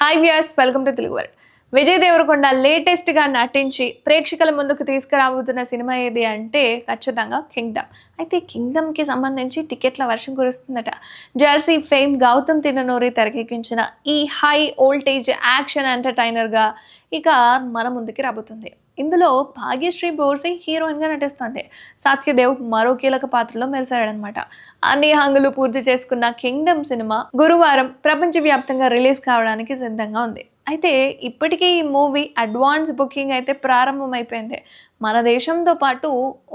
Hi viewers, welcome to Telugu world. Vijay Deverakonda లేటెస్ట్గా నటించి ప్రేక్షకుల ముందుకు తీసుకురాబోతున్న సినిమా ఏది అంటే ఖచ్చితంగా కింగ్డమ్. అయితే కింగ్డమ్కి సంబంధించి టికెట్ల వర్షం కురుస్తుందట. జెర్సీ ఫేమ్ గౌతమ్ తిన్ననూరి తెరకెక్కించిన ఈ హై వోల్టేజ్ యాక్షన్ ఎంటర్టైనర్గా ఇక మన ముందుకి రాబోతుంది. ఇందులో భాగ్యశ్రీ బోర్సి హీరోయిన్గా నటిస్తుంది. సత్యదేవ్ మరో కీలక పాత్రలో మెరిశాడనమాట. అన్ని హంగులు పూర్తి చేసుకున్న కింగ్డమ్ సినిమా గురువారం ప్రపంచవ్యాప్తంగా రిలీజ్ కావడానికి సిద్ధంగా ఉంది. అయితే ఇప్పటికే ఈ మూవీ అడ్వాన్స్ బుకింగ్ అయితే ప్రారంభమైపోయింది. మన దేశంతో పాటు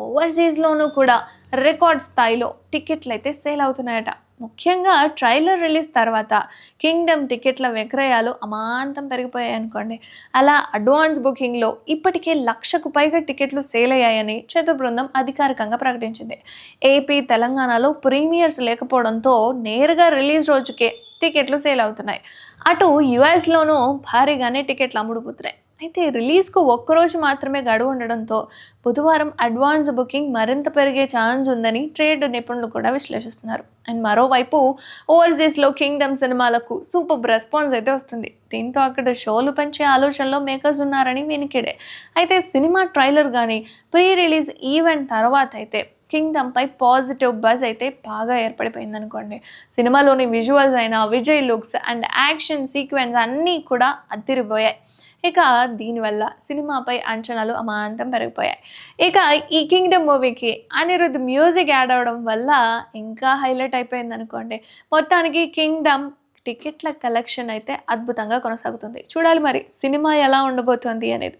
ఓవర్సీస్లోనూ కూడా రికార్డ్ స్థాయిలో టికెట్లు అయితే సేల్ అవుతున్నాయట. ముఖ్యంగా ట్రైలర్ రిలీజ్ తర్వాత కింగ్డమ్ టికెట్ల విక్రయాలు అమాంతం పెరిగిపోయాయి అనుకోండి. అలా అడ్వాన్స్ బుకింగ్లో ఇప్పటికే 1,00,000కు పైగా టికెట్లు సేల్ అయ్యాయని చిత్ర బృందం అధికారికంగా ప్రకటించింది. ఏపీ, తెలంగాణలో ప్రీమియర్స్ లేకపోవడంతో నేరుగా రిలీజ్ రోజుకే టికెట్లు సేల్ అవుతున్నాయి. అటు యుఎస్లోనూ భారీగానే టికెట్లు అమ్ముడుపోతున్నాయి. అయితే రిలీజ్కు ఒక్కరోజు మాత్రమే గడువు ఉండడంతో బుధవారం అడ్వాన్స్ బుకింగ్ మరింత పెరిగే ఛాన్స్ ఉందని ట్రేడ్ నిపుణులు కూడా విశ్లేషిస్తున్నారు. అండ్ మరోవైపు ఓవర్సీస్లో కింగ్డమ్ సినిమాలకు సూపర్ రెస్పాన్స్ అయితే వస్తుంది. దీంతో అక్కడ షోలు పెంచే ఆలోచనలో మేకర్స్ ఉన్నారని వినికిడే. అయితే సినిమా ట్రైలర్ కానీ ప్రీ రిలీజ్ ఈవెంట్ తర్వాత అయితే కింగ్డమ్పై పాజిటివ్ బజ్ అయితే బాగా ఏర్పడిపోయింది అనుకోండి. సినిమాలోని విజువల్స్ అయినా, Vijay looks and action sequence అన్నీ కూడా అదిరిపోయాయి. ఇక దీనివల్ల సినిమాపై అంచనాలు అమాంతం పెరిగిపోయాయి. ఇక ఈ కింగ్డమ్ మూవీకి అనిరుద్ మ్యూజిక్ యాడ్ అవడం వల్ల ఇంకా హైలైట్ అయిపోయింది అనుకోండి. మొత్తానికి కింగ్డమ్ టికెట్ల కలెక్షన్ అయితే అద్భుతంగా కొనసాగుతుంది. చూడాలి మరి సినిమా ఎలా ఉండబోతోంది అనేది.